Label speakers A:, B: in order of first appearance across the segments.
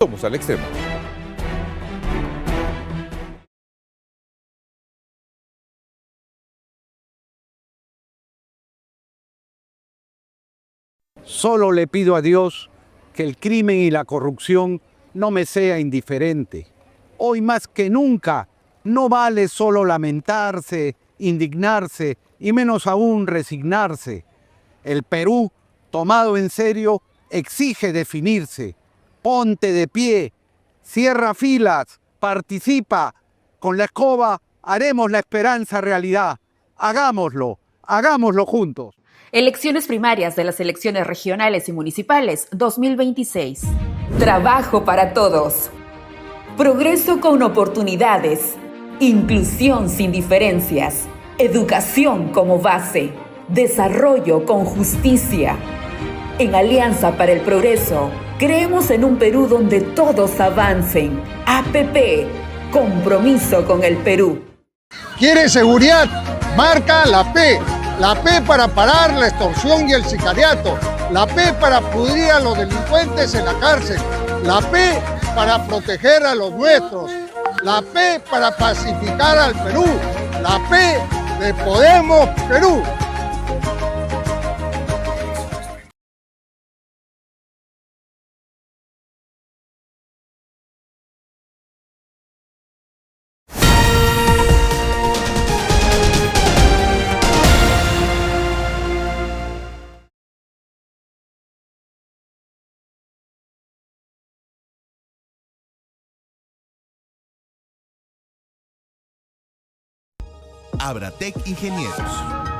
A: Somos al extremo.
B: Solo le pido a Dios que el crimen y la corrupción no me sea indiferente. Hoy más que nunca no vale solo lamentarse, indignarse y menos aún resignarse. El Perú, tomado en serio, exige definirse. Ponte de pie, cierra filas, participa. Con la escoba haremos la esperanza realidad. Hagámoslo juntos.
C: Elecciones primarias de las elecciones regionales y municipales 2026. Trabajo para todos. Progreso con oportunidades. Inclusión sin diferencias. Educación como base. Desarrollo con justicia. En Alianza para el Progreso, creemos en un Perú donde todos avancen. APP, compromiso con el Perú.
D: ¿Quiere seguridad? Marca la P. La P para parar la extorsión y el sicariato. La P para pudrir a los delincuentes en la cárcel. La P para proteger a los nuestros. La P para pacificar al Perú. La P de Podemos Perú.
E: Abratec Ingenieros,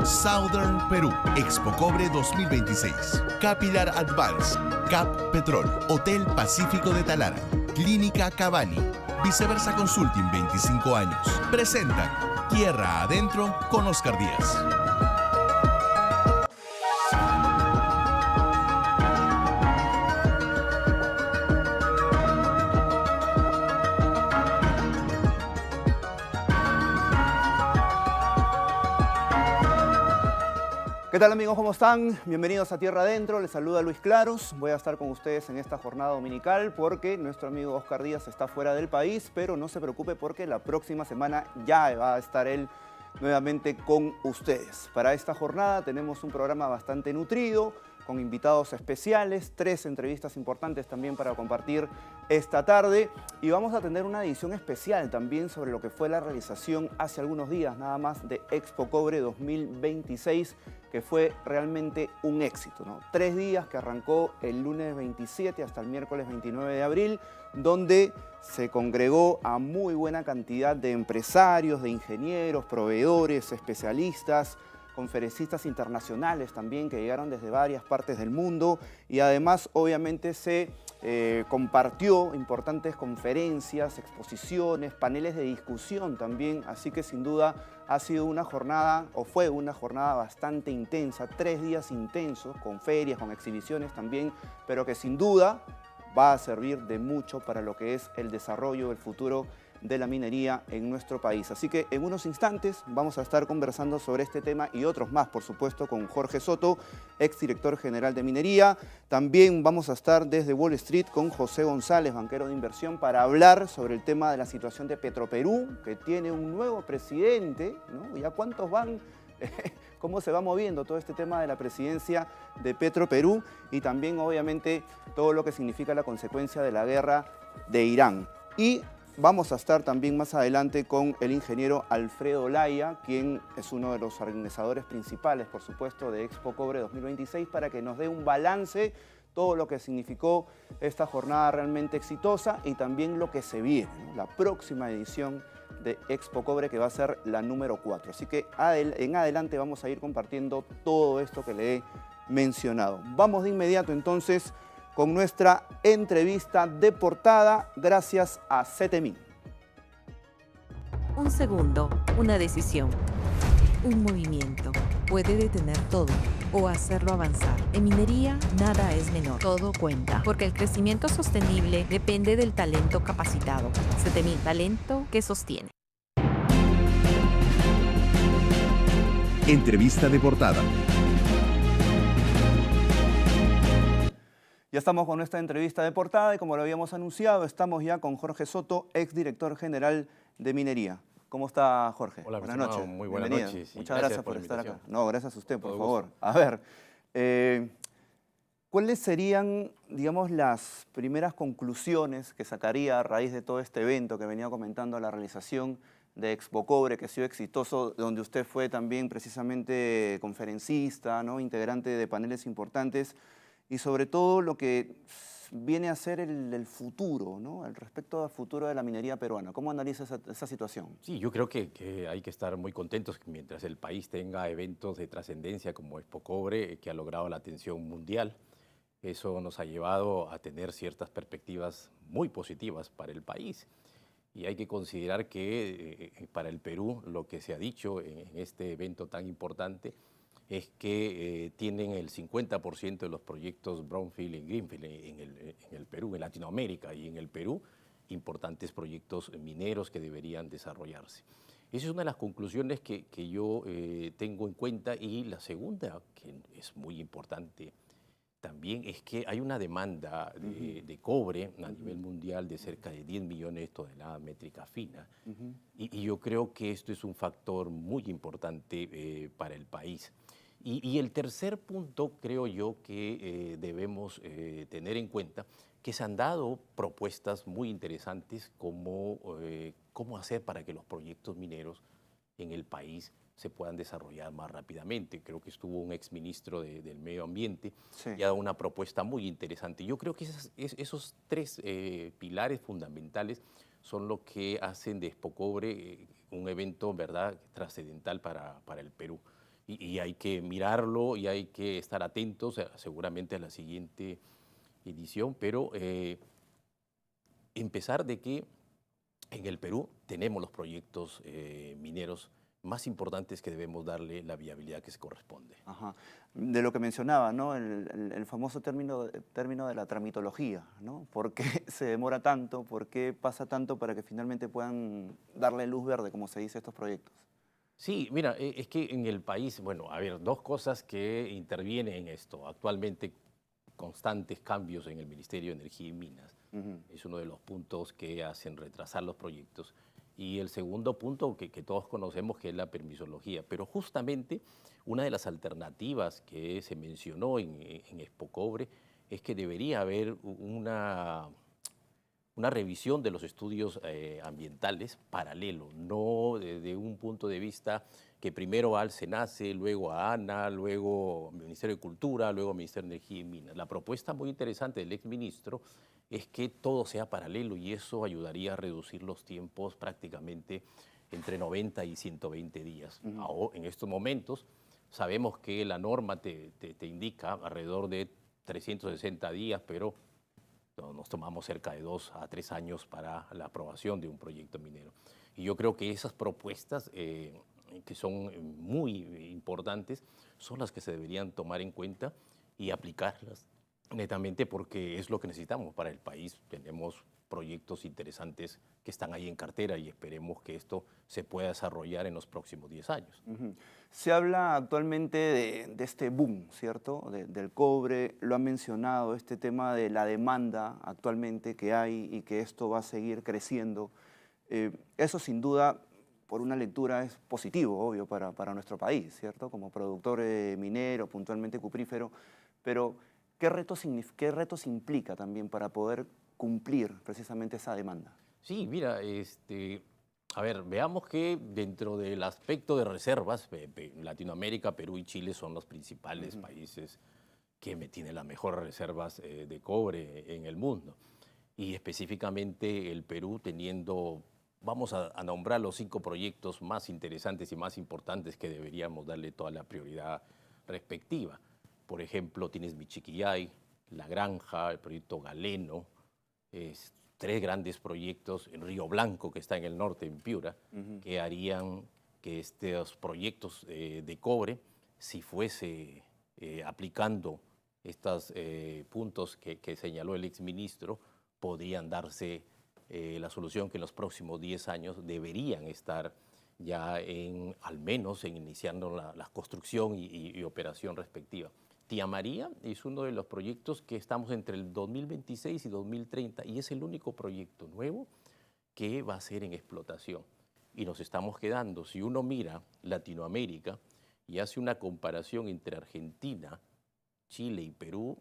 E: Southern Perú, Expo Cobre 2026, Capilar Advance, Cap Petrol, Hotel Pacífico de Talara, Clínica Cavani, Viceversa Consulting 25 años. Presentan Tierra Adentro con Oscar Díaz.
F: ¿Qué tal amigos? ¿Cómo están? Bienvenidos a Tierra Adentro, les saluda Luis Claros. Voy a estar con ustedes en esta jornada dominical porque nuestro amigo Oscar Díaz está fuera del país, pero no se preocupe porque la próxima semana ya va a estar él nuevamente con ustedes. Para esta jornada tenemos un programa bastante nutrido, con invitados especiales, 3 entrevistas importantes también para compartir esta tarde y vamos a tener una edición especial también sobre lo que fue la realización hace algunos días nada más de Expo Cobre 2026, que fue realmente un éxito, ¿no? 3 días que arrancó el lunes 27 hasta el miércoles 29 de abril, donde se congregó a muy buena cantidad de empresarios, de ingenieros, proveedores, especialistas, conferencistas internacionales también que llegaron desde varias partes del mundo y además obviamente se compartió importantes conferencias, exposiciones, paneles de discusión también, así que sin duda ha sido una jornada o fue una jornada bastante intensa, 3 días intensos con ferias, con exhibiciones también, pero que sin duda va a servir de mucho para lo que es el desarrollo, el futuro de la minería en nuestro país. Así que en unos instantes vamos a estar conversando sobre este tema y otros más, por supuesto, con Jorge Soto, exdirector general de minería. También vamos a estar desde Wall Street con José González, banquero de inversión, para hablar sobre el tema de la situación de Petroperú, que tiene un nuevo presidente, ¿no? ¿Ya cuántos van? Cómo se va moviendo todo este tema de la presidencia de Petroperú y también, obviamente, todo lo que significa la consecuencia de la guerra de Irán. Y vamos a estar también más adelante con el ingeniero Alfredo Olaya, quien es uno de los organizadores principales, por supuesto, de Expo Cobre 2026, para que nos dé un balance, todo lo que significó esta jornada realmente exitosa y también lo que se viene, ¿no? La próxima edición de Expo Cobre, que va a ser la número 4. Así que en adelante vamos a ir compartiendo todo esto que le he mencionado. Vamos de inmediato entonces con nuestra entrevista de portada, gracias a CETEMIN.
G: Un segundo, una decisión, un movimiento puede detener todo o hacerlo avanzar. En minería, nada es menor, todo cuenta, porque el crecimiento sostenible depende del talento capacitado. CETEMIN, talento que sostiene.
E: Entrevista de portada.
F: Ya estamos con nuestra entrevista de portada y como lo habíamos anunciado, estamos ya con Jorge Soto, exdirector general de Minería. ¿Cómo está, Jorge?
A: Hola,
F: buenas
A: mi estimado,
F: noches.
A: muy buenas
F: Bienvenido.
A: noches y
F: Muchas
A: gracias
F: gracias
A: por
F: por
A: la
F: estar acá.
A: invitación.
F: No, gracias a usted, por
A: Todo
F: favor.
A: gusto.
F: A ver, ¿cuáles serían, digamos, las primeras conclusiones que sacaría a raíz de todo este evento que venía comentando, la realización de Expo Cobre, que ha sido exitoso, donde usted fue también precisamente conferencista, ¿no? Integrante de paneles importantes, y sobre todo lo que viene a ser el futuro, ¿no? El respecto al futuro de la minería peruana? ¿Cómo analiza esa situación?
A: Sí, yo creo que hay que estar muy contentos mientras el país tenga eventos de trascendencia como Expo Cobre, que ha logrado la atención mundial. Eso nos ha llevado a tener ciertas perspectivas muy positivas para el país. Y hay que considerar que para el Perú lo que se ha dicho en este evento tan importante es que tienen el 50% de los proyectos Brownfield y Greenfield en el Perú, en Latinoamérica y en el Perú, importantes proyectos mineros que deberían desarrollarse. Esa es una de las conclusiones que yo tengo en cuenta, y la segunda, que es muy importante también, es que hay una demanda de cobre a nivel mundial de cerca de 10 millones de toneladas métricas finas, y yo creo que esto es un factor muy importante para el país. Y el tercer punto, creo yo, que debemos tener en cuenta, que se han dado propuestas muy interesantes como cómo hacer para que los proyectos mineros en el país se puedan desarrollar más rápidamente. Creo que estuvo un exministro del Medio Ambiente
F: Sí.
A: y ha dado una propuesta muy interesante. Yo creo que esos tres pilares fundamentales son lo que hacen de Expo Cobre un evento, ¿verdad?, trascendental para el Perú. Y hay que mirarlo y hay que estar atentos seguramente a la siguiente edición, pero empezar de que en el Perú tenemos los proyectos mineros más importantes que debemos darle la viabilidad que se corresponde.
F: Ajá. De lo que mencionaba, ¿no? El famoso término de la tramitología, ¿no? ¿Por qué se demora tanto? ¿Por qué pasa tanto para que finalmente puedan darle luz verde, como se dice, a estos proyectos?
A: Sí, mira, es que en el país, bueno, a ver, dos cosas que intervienen en esto. Actualmente, constantes cambios en el Ministerio de Energía y Minas. Es uno de los puntos que hacen retrasar los proyectos. Y el segundo punto que todos conocemos, que es la permisología. Pero justamente una de las alternativas que se mencionó en Expo Cobre es que debería haber una revisión de los estudios ambientales paralelo, no desde un punto de vista que primero va al SENACE, luego a ANA, luego Ministerio de Cultura, luego Ministerio de Energía y Minas. La propuesta muy interesante del exministro es que todo sea paralelo, y eso ayudaría a reducir los tiempos prácticamente entre 90 y 120 días. Ahora, en estos momentos sabemos que la norma te indica alrededor de 360 días, pero nos tomamos cerca de 2 a 3 años para la aprobación de un proyecto minero. Y yo creo que esas propuestas, que son muy importantes, son las que se deberían tomar en cuenta y aplicarlas netamente, porque es lo que necesitamos para el país. Tenemos proyectos interesantes que están ahí en cartera y esperemos que esto se pueda desarrollar en los próximos 10 años.
F: Se habla actualmente de este boom, ¿cierto? Del cobre, lo han mencionado, este tema de la demanda actualmente que hay y que esto va a seguir creciendo. Eso sin duda, por una lectura, es positivo, obvio, para nuestro país, ¿cierto? Como productor minero, puntualmente cuprífero, pero ¿qué retos implica también para poder cumplir precisamente esa demanda?
A: Sí, mira, a ver, veamos que dentro del aspecto de reservas, Latinoamérica, Perú y Chile son los principales países que tienen las mejores reservas de cobre en el mundo. Y específicamente el Perú teniendo, vamos a nombrar los 5 proyectos más interesantes y más importantes que deberíamos darle toda la prioridad respectiva. Por ejemplo, tienes Michiquillay, La Granja, el proyecto Galeno, 3 grandes proyectos en Río Blanco, que está en el norte, en Piura, que harían que estos proyectos de cobre, si fuese aplicando estos puntos que señaló el exministro, podrían darse la solución que en los próximos 10 años deberían estar ya al menos en iniciando la construcción y operación respectiva. Tía María es uno de los proyectos que estamos entre el 2026 y 2030 y es el único proyecto nuevo que va a ser en explotación. Y nos estamos quedando, si uno mira Latinoamérica y hace una comparación entre Argentina, Chile y Perú,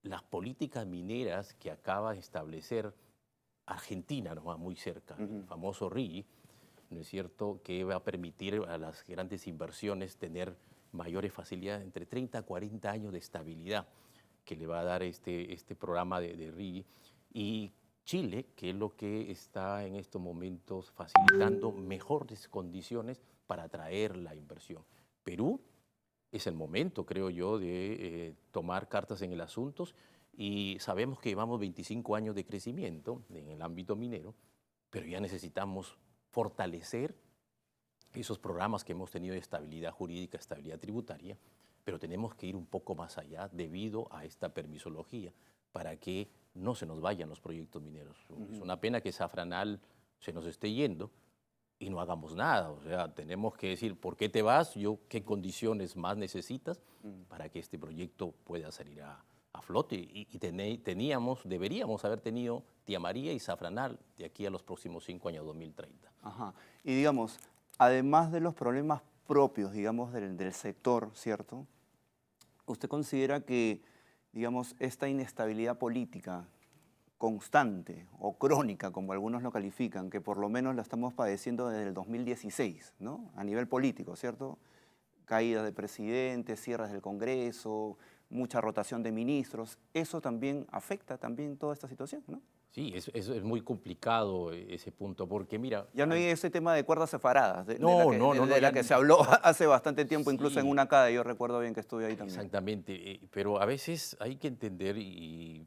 A: las políticas mineras que acaba de establecer Argentina, nos va muy cerca, el famoso RIGI, ¿no es cierto?, que va a permitir a las grandes inversiones tener mayores facilidades, entre 30 a 40 años de estabilidad que le va a dar este programa de RIGI. Y Chile, que es lo que está en estos momentos facilitando mejores condiciones para atraer la inversión. Perú es el momento, creo yo, de tomar cartas en el asunto y sabemos que llevamos 25 años de crecimiento en el ámbito minero, pero ya necesitamos fortalecer esos programas que hemos tenido de estabilidad jurídica, estabilidad tributaria, pero tenemos que ir un poco más allá debido a esta permisología para que no se nos vayan los proyectos mineros. Es una pena que Safranal se nos esté yendo y no hagamos nada. O sea, tenemos que decir, ¿por qué te vas? ¿Qué condiciones más necesitas para que este proyecto pueda salir a flote? Y deberíamos haber tenido Tía María y Safranal de aquí a los próximos 5 años, 2030.
F: Ajá. Y digamos, además de los problemas propios, digamos, del sector, ¿cierto? ¿Usted considera que, digamos, esta inestabilidad política constante o crónica, como algunos lo califican, que por lo menos la estamos padeciendo desde el 2016, ¿no? A nivel político, ¿cierto? Caídas de presidentes, cierres del Congreso, mucha rotación de ministros, eso también afecta también toda esta situación, ¿no?
A: Sí, es muy complicado ese punto, porque mira...
F: Ya no hay ese tema de cuerdas separadas, de
A: ya
F: la que se habló hace bastante tiempo, incluso en una CADE, yo recuerdo bien que estuve ahí también.
A: Exactamente, pero a veces hay que entender y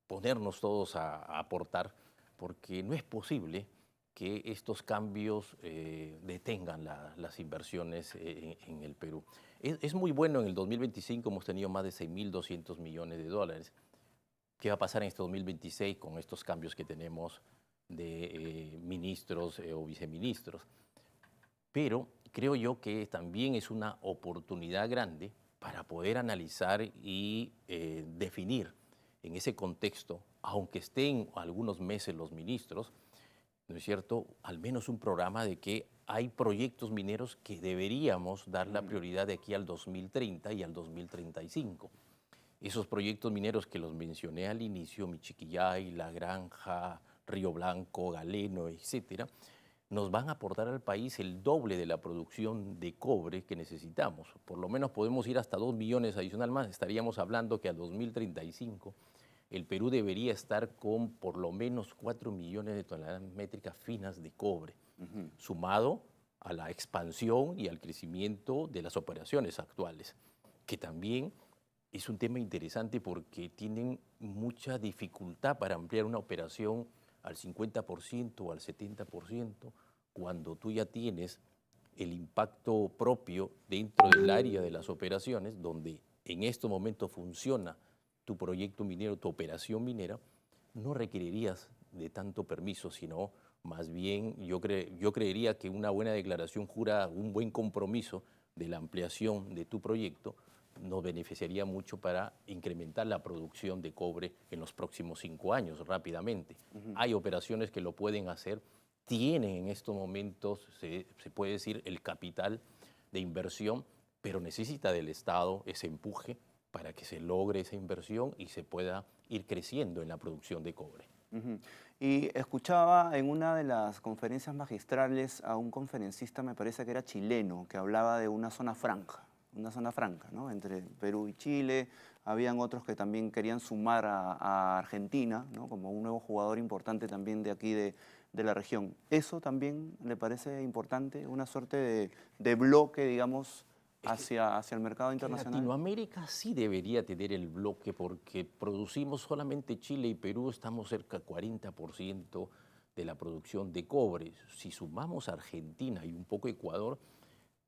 A: ponernos todos a aportar, porque no es posible que estos cambios detengan las inversiones en el Perú. Es muy bueno, en el 2025 hemos tenido más de 6.200 millones de dólares. ¿Qué va a pasar en este 2026 con estos cambios que tenemos de ministros o viceministros? Pero creo yo que también es una oportunidad grande para poder analizar y definir en ese contexto, aunque estén algunos meses los ministros, ¿no es cierto?, al menos un programa de que hay proyectos mineros que deberíamos dar la prioridad de aquí al 2030 y al 2035. Esos proyectos mineros que los mencioné al inicio, Michiquillay, La Granja, Río Blanco, Galeno, etcétera, nos van a aportar al país el doble de la producción de cobre que necesitamos. Por lo menos podemos ir hasta 2 millones adicional más. Estaríamos hablando que al 2035 el Perú debería estar con por lo menos 4 millones de toneladas métricas finas de cobre, sumado a la expansión y al crecimiento de las operaciones actuales, que también es un tema interesante porque tienen mucha dificultad para ampliar una operación al 50% o al 70% cuando tú ya tienes el impacto propio dentro del área de las operaciones, donde en estos momentos funciona tu proyecto minero, tu operación minera, no requerirías de tanto permiso, sino más bien yo creería que una buena declaración jurada, un buen compromiso de la ampliación de tu proyecto nos beneficiaría mucho para incrementar la producción de cobre en los próximos 5 años rápidamente. Hay operaciones que lo pueden hacer, tienen en estos momentos, se puede decir, el capital de inversión, pero necesita del Estado ese empuje para que se logre esa inversión y se pueda ir creciendo en la producción de cobre.
F: Y escuchaba en una de las conferencias magistrales a un conferencista, me parece que era chileno, que hablaba de una zona franca, ¿no?, entre Perú y Chile. Habían otros que también querían sumar a Argentina, ¿no?, como un nuevo jugador importante también de aquí de la región. ¿Eso también le parece importante? ¿Una suerte de bloque, digamos, hacia el mercado internacional?
A: Latinoamérica sí debería tener el bloque porque producimos solamente Chile y Perú, estamos cerca del 40% de la producción de cobre. Si sumamos Argentina y un poco Ecuador,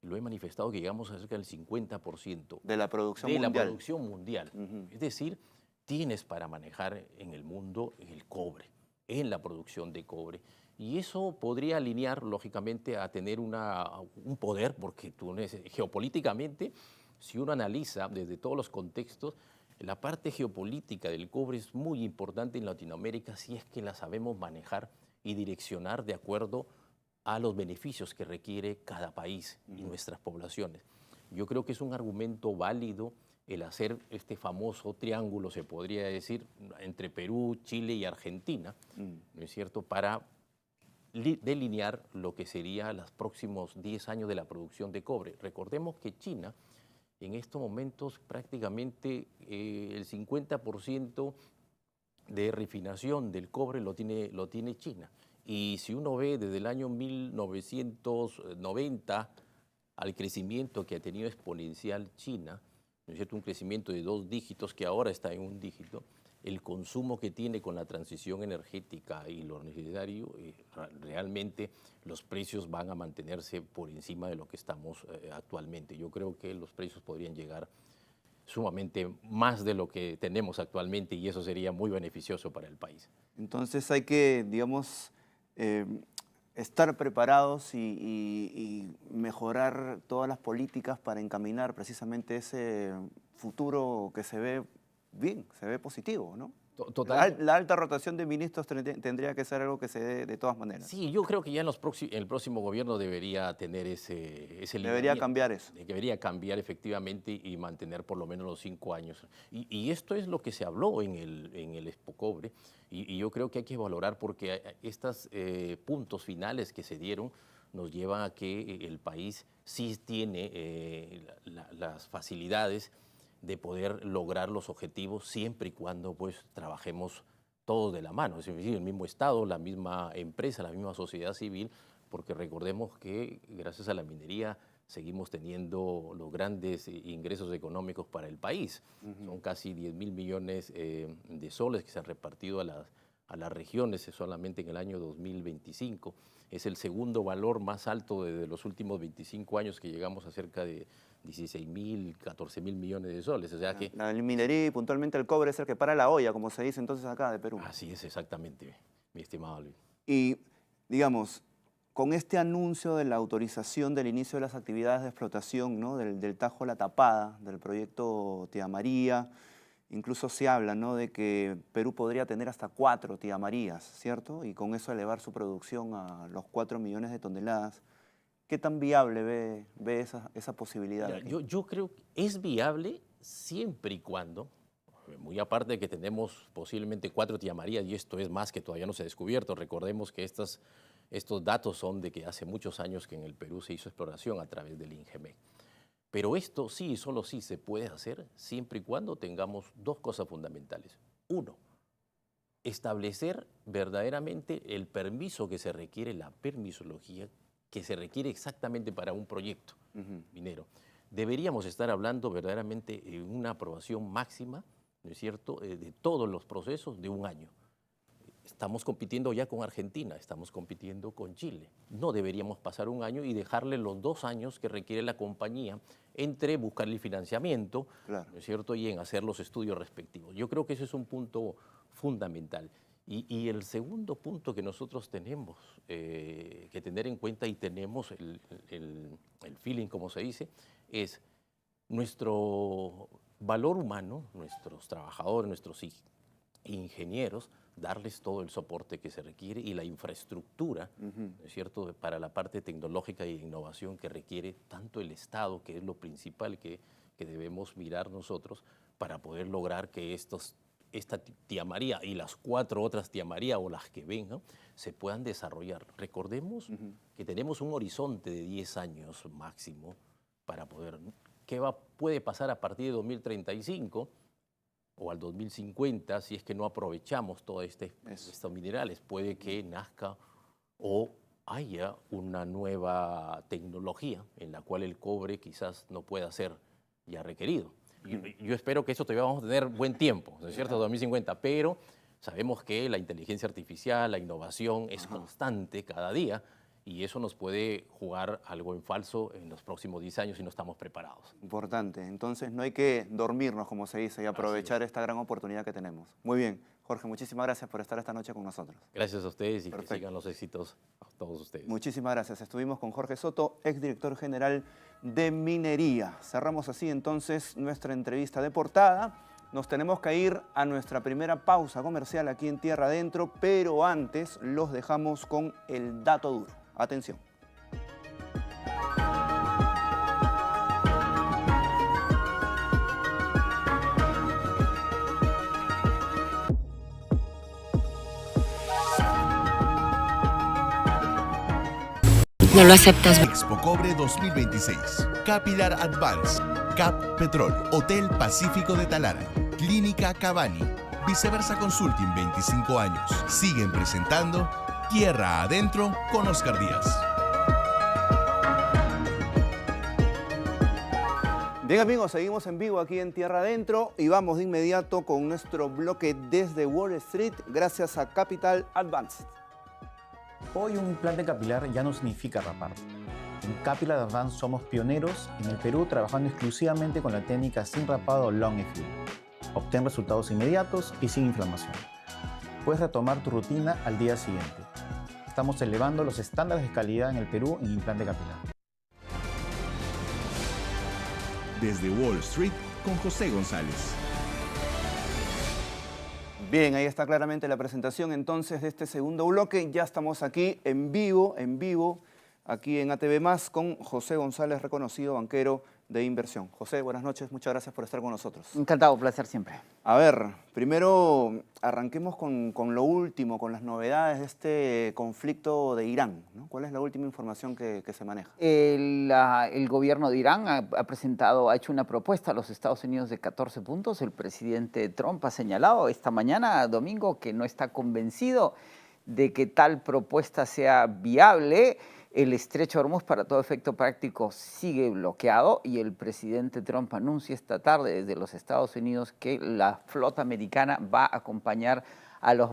A: lo he manifestado que llegamos a cerca del 50%
F: de la producción mundial.
A: Es decir, tienes para manejar en el mundo el cobre, en la producción de cobre. Y eso podría alinear, lógicamente, a tener un poder, porque tú geopolíticamente si uno analiza desde todos los contextos, la parte geopolítica del cobre es muy importante en Latinoamérica si es que la sabemos manejar y direccionar de acuerdo a los beneficios que requiere cada país y nuestras poblaciones. Yo creo que es un argumento válido el hacer este famoso triángulo, se podría decir, entre Perú, Chile y Argentina, ¿no es cierto?, para delinear lo que sería los próximos 10 años de la producción de cobre. Recordemos que China, en estos momentos, prácticamente el 50% de refinación del cobre lo tiene China. Y si uno ve desde el año 1990 al crecimiento que ha tenido exponencial China, ¿no es cierto?, un crecimiento de 2 dígitos que ahora está en 1 dígito, el consumo que tiene con la transición energética y lo necesario, realmente los precios van a mantenerse por encima de lo que estamos actualmente. Yo creo que los precios podrían llegar sumamente más de lo que tenemos actualmente y eso sería muy beneficioso para el país.
F: Entonces hay que, digamos, estar preparados y mejorar todas las políticas para encaminar precisamente ese futuro que se ve bien, se ve positivo, ¿no?
A: Total.
F: La alta rotación de ministros tendría que ser algo que se dé de todas maneras.
A: Sí, yo creo que ya en el próximo gobierno debería tener ese
F: Debería cambiar eso.
A: Debería cambiar efectivamente y mantener por lo menos los 5 años. Y esto es lo que se habló en el Expo Cobre y yo creo que hay que valorar porque estos puntos finales que se dieron nos llevan a que el país sí tiene las facilidades de poder lograr los objetivos siempre y cuando pues trabajemos todos de la mano, es decir, el mismo Estado, la misma empresa, la misma sociedad civil, porque recordemos que gracias a la minería seguimos teniendo los grandes ingresos económicos para el país. Son casi 10.000 millones de soles que se han repartido a las regiones solamente en el año 2025. Es el segundo valor más alto de los últimos 25 años que llegamos a cerca de 16.000, 14.000 millones de soles. O sea que
F: La minería y puntualmente el cobre es el que para la olla, como se dice entonces acá de Perú.
A: así es exactamente, mi estimado Luis.
F: Y, digamos, con este anuncio de la autorización del inicio de las actividades de explotación, ¿no?, del Tajo La Tapada, del proyecto Tía María, incluso se habla, ¿no?, de que Perú podría tener hasta 4 Tía Marías, ¿cierto? Y con eso elevar su producción a los 4 millones de toneladas. ¿Qué tan viable ve esa posibilidad?
A: Mira, yo creo que es viable siempre y cuando, muy aparte de que tenemos posiblemente 4 Tía Marías, y esto es más que todavía no se ha descubierto. Recordemos que estos datos son de que hace muchos años que en el Perú se hizo exploración a través del INGEMEC. Pero esto sí y solo sí se puede hacer siempre y cuando tengamos 2 cosas fundamentales. 1, establecer verdaderamente el permiso que se requiere, la permisología que se requiere exactamente para un proyecto minero. Deberíamos estar hablando verdaderamente de una aprobación máxima, ¿no es cierto?, de todos los procesos de 1 año. Estamos compitiendo ya con Argentina, estamos compitiendo con Chile. No deberíamos pasar 1 año y dejarle los 2 años que requiere la compañía entre buscarle el financiamiento, claro, ¿no es cierto?, y en hacer los estudios respectivos. Yo creo que ese es un punto fundamental. Y el segundo punto que nosotros tenemos que tener en cuenta y tenemos el feeling, como se dice, es nuestro valor humano, nuestros trabajadores, nuestros ingenieros, darles todo el soporte que se requiere y la infraestructura, ¿no es cierto?, para la parte tecnológica y de innovación que requiere tanto el Estado, que es lo principal que debemos mirar nosotros para poder lograr que esta Tía María y las 4 otras Tía María o las que vengan se puedan desarrollar. Recordemos que tenemos un horizonte de 10 años máximo para poder. ¿Qué puede pasar a partir de 2035 o al 2050 si es que no aprovechamos todos estos minerales? Puede que nazca o haya una nueva tecnología en la cual el cobre quizás no pueda ser ya requerido. Yo espero que eso todavía vamos a tener buen tiempo, ¿no es cierto?, 2050, pero sabemos que la inteligencia artificial, la innovación es constante cada día y eso nos puede jugar algo en falso en los próximos 10 años si no estamos preparados.
F: Importante, entonces no hay que dormirnos, como se dice, y aprovechar esta gran oportunidad que tenemos. Muy bien. Jorge, muchísimas gracias por estar esta noche con nosotros.
A: Gracias a ustedes y
F: Perfecto.
A: que sigan los éxitos a todos ustedes.
F: Muchísimas gracias. Estuvimos con Jorge Soto, exdirector general de Minería. Cerramos así entonces nuestra entrevista de portada. Nos tenemos que ir a nuestra primera pausa comercial aquí en Tierra Adentro, pero antes los dejamos con el dato duro. Atención.
H: No lo aceptas.
E: Expocobre 2026. Capilar Advance. Cap Petrol. Hotel Pacífico de Talara. Clínica Cavani. Viceversa Consulting 25 años. Siguen presentando Tierra Adentro con Oscar Díaz.
F: Bien amigos, seguimos en vivo aquí en Tierra Adentro y vamos de inmediato con nuestro bloque desde Wall Street gracias a Capital Advance.
I: Hoy un implante capilar ya no significa rapar. En Capilar Advance somos pioneros en el Perú trabajando exclusivamente con la técnica sin rapado Long Effect. Obtén resultados inmediatos y sin inflamación. Puedes retomar tu rutina al día siguiente. Estamos elevando los estándares de calidad en el Perú en implante capilar.
E: Desde Wall Street con José González.
F: Bien, ahí está claramente la presentación entonces de este segundo bloque. Ya estamos aquí en vivo, aquí en ATV+, con José González, reconocido banquero de inversión. José, buenas noches, muchas gracias por estar con nosotros.
J: Encantado, placer siempre.
F: A ver, primero arranquemos con lo último, con las novedades de este conflicto de Irán, ¿no? ¿Cuál es la última información que se maneja?
J: El gobierno de Irán ha hecho una propuesta a los Estados Unidos de 14 puntos. El presidente Trump ha señalado esta mañana, domingo, que no está convencido de que tal propuesta sea viable. El estrecho de Hormuz, para todo efecto práctico, sigue bloqueado y el presidente Trump anuncia esta tarde desde los Estados Unidos que la flota americana va a acompañar a los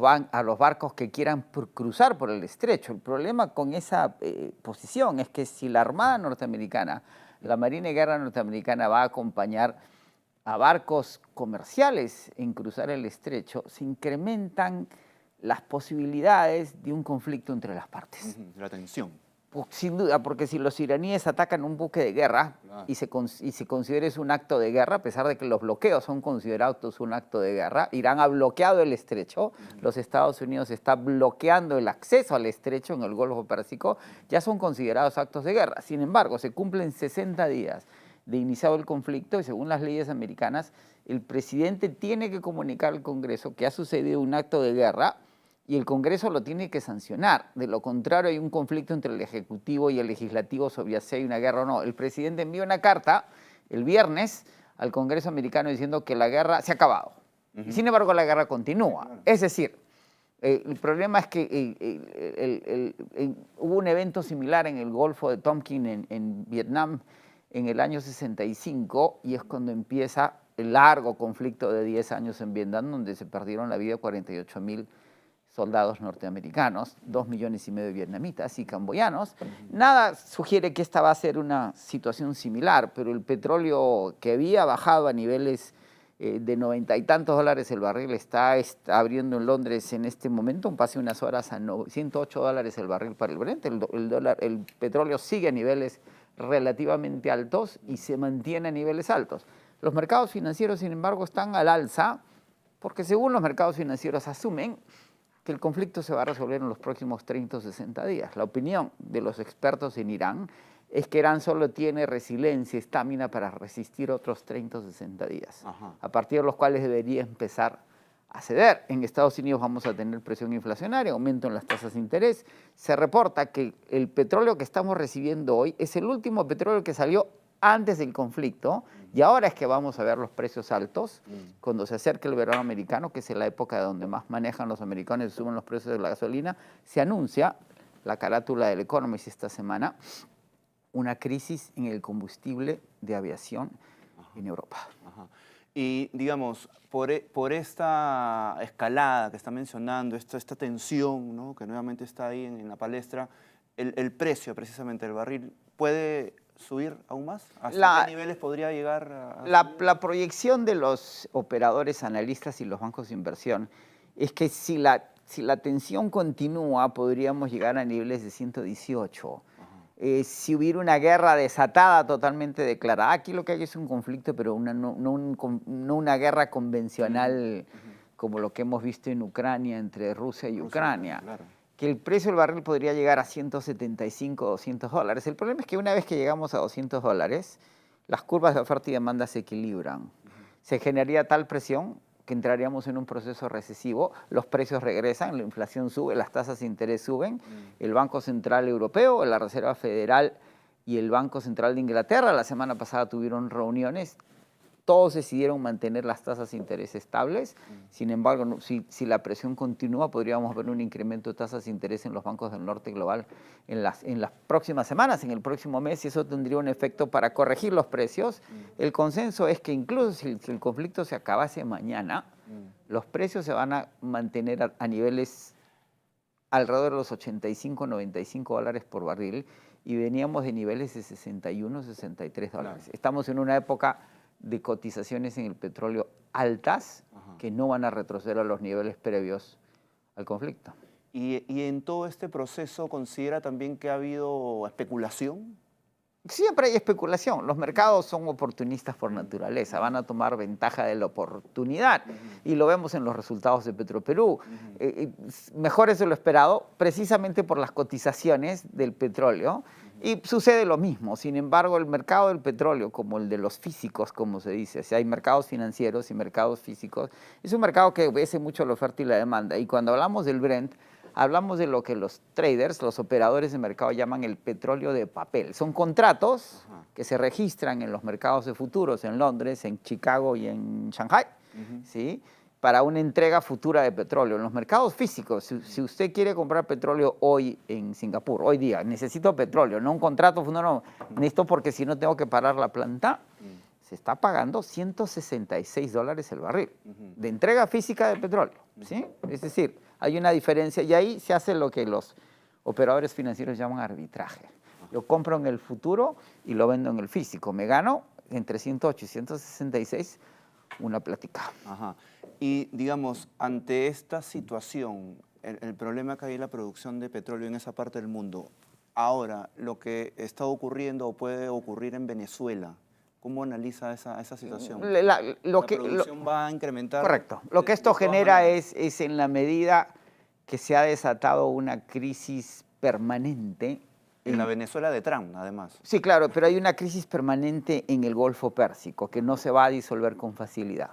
J: barcos que quieran cruzar por el estrecho. El problema con esa posición es que si la Armada norteamericana, la Marina de Guerra norteamericana va a acompañar a barcos comerciales en cruzar el estrecho, se incrementan las posibilidades de un conflicto entre las partes.
F: La tensión.
J: Sin duda, porque si los iraníes atacan un buque de guerra y se considera eso un acto de guerra, a pesar de que los bloqueos son considerados un acto de guerra, Irán ha bloqueado el estrecho, los Estados Unidos está bloqueando el acceso al estrecho en el Golfo Pérsico, ya son considerados actos de guerra. Sin embargo, se cumplen 60 días de iniciado el conflicto y según las leyes americanas, el presidente tiene que comunicar al Congreso que ha sucedido un acto de guerra y el Congreso lo tiene que sancionar. De lo contrario, hay un conflicto entre el Ejecutivo y el Legislativo sobre si hay una guerra o no. El presidente envió una carta el viernes al Congreso americano diciendo que la guerra se ha acabado. Y sin embargo, la guerra continúa. Es decir, el problema es que hubo un evento similar en el Golfo de Tonkin en Vietnam en el año 65 y es cuando empieza el largo conflicto de 10 años en Vietnam, donde se perdieron la vida 48.000 soldados norteamericanos, 2,5 millones de vietnamitas y camboyanos. Nada sugiere que esta va a ser una situación similar, pero el petróleo que había bajado a niveles de 90 y tantos dólares el barril está abriendo en Londres en este momento, un pase unas horas a $108 el barril para el Brent. El petróleo sigue a niveles relativamente altos y se mantiene a niveles altos. Los mercados financieros, sin embargo, están al alza porque según los mercados financieros asumen que el conflicto se va a resolver en los próximos 30 o 60 días. La opinión de los expertos en Irán es que Irán solo tiene resiliencia, estamina para resistir otros 30 o 60 días, a partir de los cuales debería empezar a ceder. En Estados Unidos vamos a tener presión inflacionaria, aumento en las tasas de interés. Se reporta que el petróleo que estamos recibiendo hoy es el último petróleo que salió antes del conflicto y ahora es que vamos a ver los precios altos cuando se acerque el verano americano, que es la época donde más manejan los americanos y suben los precios de la gasolina. Se anuncia la carátula del Economist esta semana una crisis en el combustible de aviación en Europa.
F: Y digamos, por esta escalada que está mencionando, esta tensión, ¿no?, que nuevamente está ahí en la palestra, el precio precisamente del barril puede subir aún más? ¿Hasta qué niveles podría llegar a subir?
J: La proyección de los operadores, analistas y los bancos de inversión es que si la tensión continúa, podríamos llegar a niveles de 118. Si hubiera una guerra desatada, totalmente declarada, aquí lo que hay es un conflicto, pero no una guerra convencional como lo que hemos visto en Ucrania, entre Rusia y Ucrania. Claro. Que el precio del barril podría llegar a 175, $200. El problema es que una vez que llegamos a $200, las curvas de oferta y demanda se equilibran. Se generaría tal presión que entraríamos en un proceso recesivo, los precios regresan, la inflación sube, las tasas de interés suben, el Banco Central Europeo, la Reserva Federal y el Banco Central de Inglaterra la semana pasada tuvieron reuniones, todos decidieron mantener las tasas de interés estables. Sin embargo, si la presión continúa, podríamos ver un incremento de tasas de interés en los bancos del norte global en las próximas semanas, en el próximo mes, y eso tendría un efecto para corregir los precios. El consenso es que incluso si el conflicto se acabase mañana, los precios se van a mantener a niveles alrededor de los 85, $95 por barril, y veníamos de niveles de 61, $63. Claro. Estamos en una época de cotizaciones en el petróleo altas que no van a retroceder a los niveles previos al conflicto.
F: ¿Y en todo este proceso considera también que ha habido especulación?
J: Siempre hay especulación. Los mercados son oportunistas por naturaleza, van a tomar ventaja de la oportunidad y lo vemos en los resultados de Petroperú. Mejores de lo esperado, precisamente por las cotizaciones del petróleo. Y sucede lo mismo. Sin embargo, el mercado del petróleo, como el de los físicos, como se dice, o sea, hay mercados financieros y mercados físicos, es un mercado que obedece mucho la oferta y la demanda. Y cuando hablamos del Brent, hablamos de lo que los traders, los operadores de mercado llaman el petróleo de papel. Son contratos que se registran en los mercados de futuros en Londres, en Chicago y en Shanghai, ¿sí?, para una entrega futura de petróleo. En los mercados físicos, si usted quiere comprar petróleo hoy en Singapur, hoy día, necesito petróleo, no un contrato, no, necesito porque si no tengo que parar la planta, se está pagando $166 el barril de entrega física de petróleo, ¿sí? Es decir, hay una diferencia y ahí se hace lo que los operadores financieros llaman arbitraje. Yo compro en el futuro y lo vendo en el físico. Me gano entre 108 y 166 una plática.
F: Y digamos, ante esta situación, el problema que hay en la producción de petróleo en esa parte del mundo, ahora lo que está ocurriendo o puede ocurrir en Venezuela, ¿cómo analiza esa situación? ¿La producción va a incrementar?
J: Correcto. Lo que esto genera es en la medida que se ha desatado una crisis permanente.
F: En la Venezuela de Trump, además.
J: Sí, claro, pero hay una crisis permanente en el Golfo Pérsico que no se va a disolver con facilidad.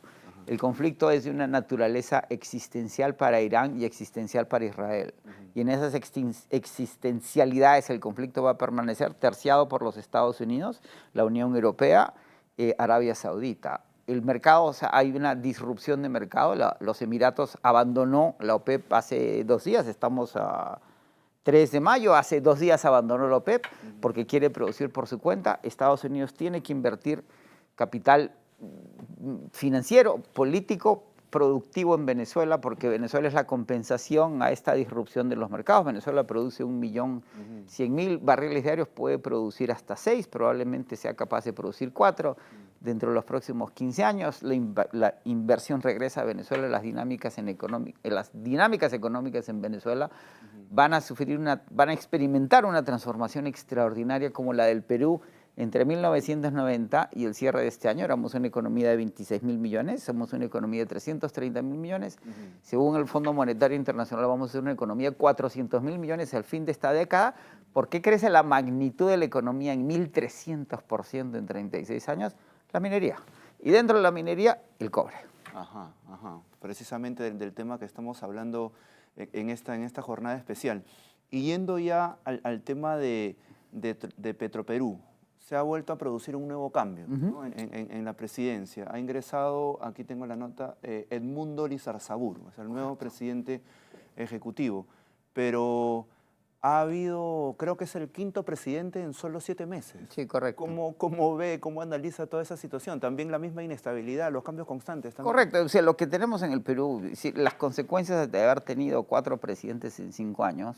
J: El conflicto es de una naturaleza existencial para Irán y existencial para Israel. Y en esas existencialidades el conflicto va a permanecer terciado por los Estados Unidos, la Unión Europea, Arabia Saudita. El mercado, o sea, hay una disrupción de mercado. Los Emiratos abandonó la OPEP hace 2 días, estamos a 3 de mayo, hace 2 días abandonó la OPEP porque quiere producir por su cuenta. Estados Unidos tiene que invertir capital financiero, político, productivo en Venezuela, porque Venezuela es la compensación a esta disrupción de los mercados. Venezuela produce 1.100.000 barriles diarios, puede producir hasta 6, probablemente sea capaz de producir 4 dentro de los próximos 15 años. La inversión regresa a Venezuela, las dinámicas económicas en Venezuela van a experimentar una transformación extraordinaria como la del Perú. Entre 1990 y el cierre de este año éramos una economía de 26.000 millones, somos una economía de 330.000 millones. Según el Fondo Monetario Internacional vamos a ser una economía de 400.000 millones al fin de esta década. ¿Por qué crece la magnitud de la economía en 1.300% en 36 años? La minería. Y dentro de la minería, el cobre.
F: Precisamente del tema que estamos hablando en esta jornada especial. Y yendo ya al tema de Petroperú, se ha vuelto a producir un nuevo cambio, ¿no? en la presidencia. Ha ingresado, aquí tengo la nota, Edmundo Lizarzaburu, es el nuevo presidente ejecutivo. Pero ha habido, creo que es el 5º presidente en solo 7 meses.
J: Sí, correcto.
F: ¿Cómo ve, cómo analiza toda esa situación? También la misma inestabilidad, los cambios constantes. También.
J: Correcto, o sea, lo que tenemos en el Perú, las consecuencias de haber tenido 4 presidentes en 5 años,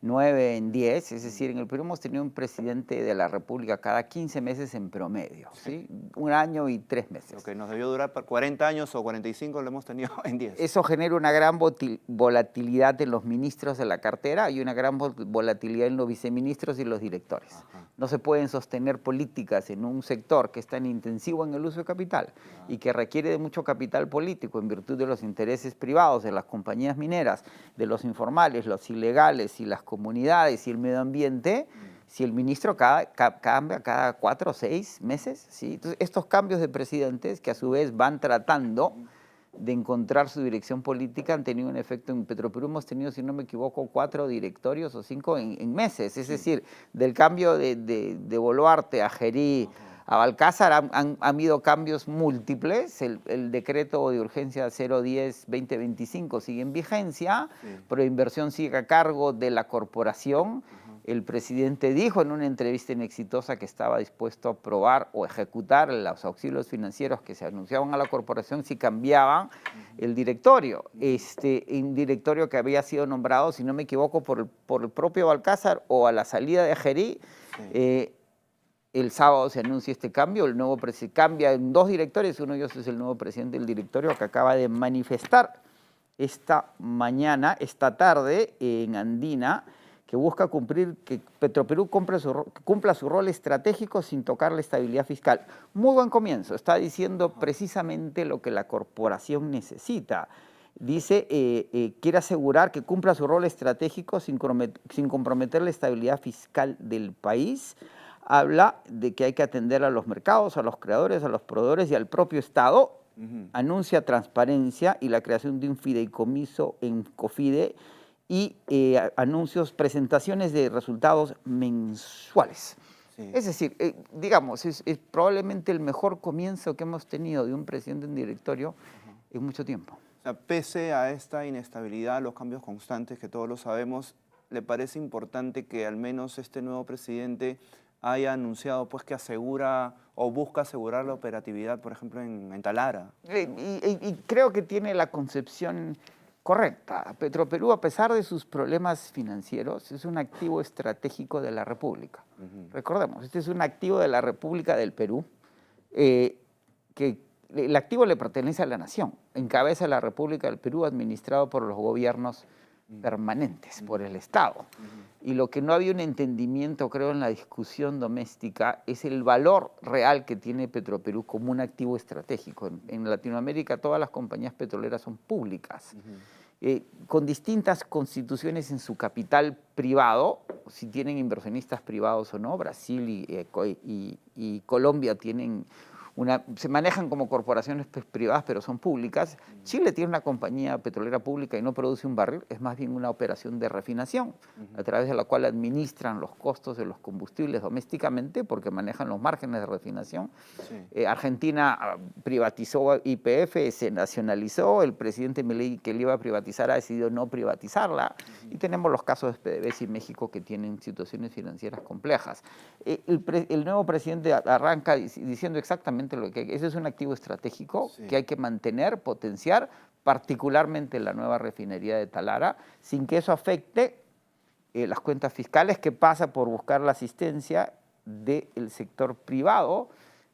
J: 9 en 10, es decir, en el Perú hemos tenido un presidente de la República cada 15 meses en promedio, ¿sí? 1 año y 3 meses.
F: Lo que nos debió durar por 40 años o 45 lo hemos tenido en 10.
J: Eso genera una gran volatilidad en los ministros de la cartera y una gran volatilidad en los viceministros y los directores.
F: Ajá.
J: No se pueden sostener políticas en un sector que es tan intensivo en el uso de capital y que requiere de mucho capital político en virtud de los intereses privados de las compañías mineras, de los informales, los ilegales y las comunidades y el medio ambiente, si el ministro cambia cada 4 o 6 meses, ¿sí? Entonces, estos cambios de presidentes que a su vez van tratando de encontrar su dirección política han tenido un efecto. En Petroperú hemos tenido, si no me equivoco, 4 directorios o 5 en meses. Es decir, del cambio de Boluarte a Gerí, a Balcázar, han habido cambios múltiples. El decreto de urgencia 010-2025 sigue en vigencia, pero inversión sigue a cargo de la corporación. El presidente dijo en una entrevista inexitosa que estaba dispuesto a aprobar o ejecutar los auxilios financieros que se anunciaban a la corporación si cambiaban el directorio. Un directorio que había sido nombrado, si no me equivoco, por el propio Balcázar o a la salida de Gerí. El sábado se anuncia este cambio, el nuevo presidente cambia en 2 directores, uno de ellos es el nuevo presidente del directorio que acaba de manifestar esta tarde en Andina, que busca que Petroperú cumpla su rol estratégico sin tocar la estabilidad fiscal. Muy buen comienzo, está diciendo precisamente lo que la corporación necesita. Dice, quiere asegurar que cumpla su rol estratégico sin comprometer la estabilidad fiscal del país. Habla de que hay que atender a los mercados, a los creadores, a los proveedores y al propio Estado. Anuncia transparencia y la creación de un fideicomiso en COFIDE y presentaciones de resultados mensuales. Sí. Es decir, digamos, es probablemente el mejor comienzo que hemos tenido de un presidente en directorio en mucho tiempo.
F: O sea, pese a esta inestabilidad, los cambios constantes que todos lo sabemos, ¿le parece importante que al menos este nuevo presidente haya anunciado pues, que asegura o busca asegurar la operatividad, por ejemplo, en Talara?
J: Y creo que tiene la concepción correcta. Petroperú, a pesar de sus problemas financieros, es un activo estratégico de la República. Recordemos, este es un activo de la República del Perú, que el activo le pertenece a la nación, encabeza la República del Perú, administrado por los gobiernos permanentes, por el Estado. Y lo que no había un entendimiento, creo, en la discusión doméstica es el valor real que tiene Petroperú como un activo estratégico. En Latinoamérica todas las compañías petroleras son públicas, con distintas constituciones en su capital privado, si tienen inversionistas privados o no. Brasil y Colombia se manejan como corporaciones privadas, pero son públicas. Chile tiene una compañía petrolera pública y no produce un barril, es más bien una operación de refinación, a través de la cual administran los costos de los combustibles domésticamente, porque manejan los márgenes de refinación. Argentina privatizó YPF, se nacionalizó, el presidente Milei, que le iba a privatizar, ha decidido no privatizarla, y tenemos los casos de PDVSA y México, que tienen situaciones financieras complejas. El nuevo presidente arranca diciendo exactamente lo que ese es un activo estratégico que hay que mantener, potenciar, particularmente la nueva refinería de Talara, sin que eso afecte las cuentas fiscales, que pasa por buscar la asistencia del sector privado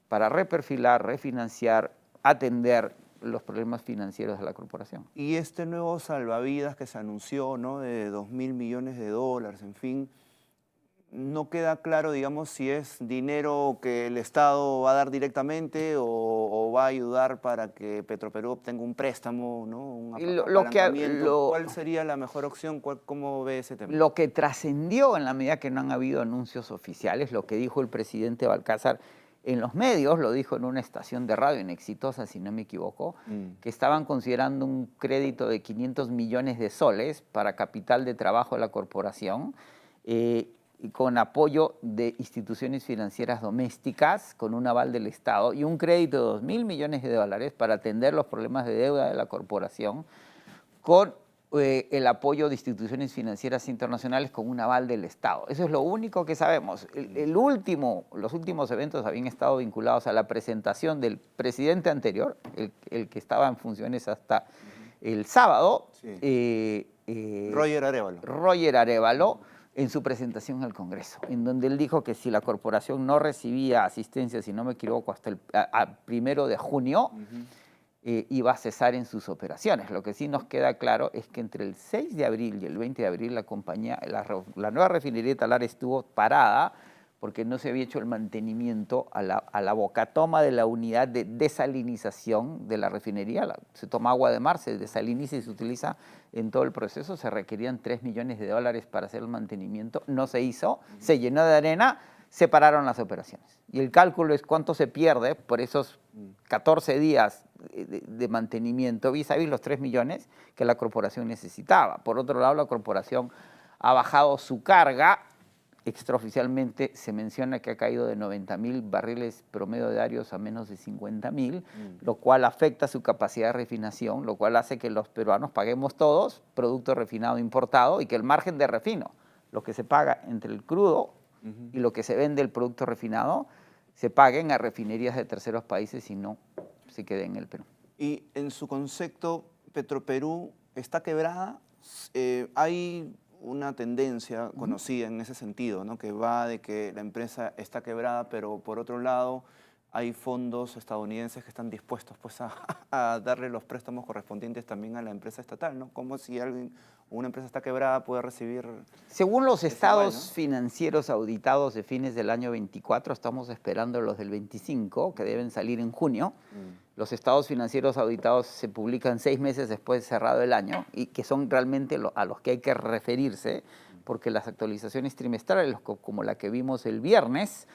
J: para reperfilar, refinanciar, atender los problemas financieros de la corporación.
F: Y este nuevo salvavidas que se anunció, ¿no?, de $2.000 millones, en fin, no queda claro, digamos, si es dinero que el Estado va a dar directamente o va a ayudar para que Petroperú obtenga un préstamo, ¿no?, un apalancamiento. ¿Cuál sería la mejor opción? ¿Cómo ve ese tema?
J: Lo que trascendió, en la medida que no han habido anuncios oficiales, lo que dijo el presidente Balcázar en los medios, lo dijo en una estación de radio inexitosa, si no me equivoco, que estaban considerando un crédito de 500 millones de soles para capital de trabajo de la corporación, con apoyo de instituciones financieras domésticas, con un aval del Estado, y un crédito de $2.000 millones para atender los problemas de deuda de la corporación, con el apoyo de instituciones financieras internacionales con un aval del Estado. Eso es lo único que sabemos. Los últimos eventos habían estado vinculados a la presentación del presidente anterior, el que estaba en funciones hasta el sábado,
F: Roger Arévalo.
J: Roger Arévalo en su presentación al Congreso, en donde él dijo que si la corporación no recibía asistencia, si no me equivoco, hasta el 1 de junio, iba a cesar en sus operaciones. Lo que sí nos queda claro es que entre el 6 de abril y el 20 de abril la compañía, la nueva refinería de Talara estuvo parada porque no se había hecho el mantenimiento a la bocatoma de la unidad de desalinización de la refinería. Se toma agua de mar, se desaliniza y se utiliza en todo el proceso. Se requerían $3 millones para hacer el mantenimiento. No se hizo, se llenó de arena, se pararon las operaciones. Y el cálculo es cuánto se pierde por esos 14 días de mantenimiento vis-a-vis los 3 millones que la corporación necesitaba. Por otro lado, la corporación ha bajado su carga. Extraoficialmente se menciona que ha caído de 90.000 barriles promedio diarios a menos de 50.000, lo cual afecta su capacidad de refinación, lo cual hace que los peruanos paguemos todos producto refinado importado y que el margen de refino, lo que se paga entre el crudo y lo que se vende el producto refinado, se paguen a refinerías de terceros países y no se quede en el Perú.
F: Y en su concepto, Petroperú está quebrada. Hay una tendencia conocida en ese sentido, ¿no? Que va de que la empresa está quebrada, pero por otro lado hay fondos estadounidenses que están dispuestos pues, a darle los préstamos correspondientes también a la empresa estatal, ¿no? Como si una empresa está quebrada puede recibir...
J: Según los estados financieros auditados de fines del año 24, estamos esperando los del 25, que deben salir en junio. Los estados financieros auditados se publican 6 meses después de cerrado el año y que son realmente a los que hay que referirse, porque las actualizaciones trimestrales, como la que vimos el viernes,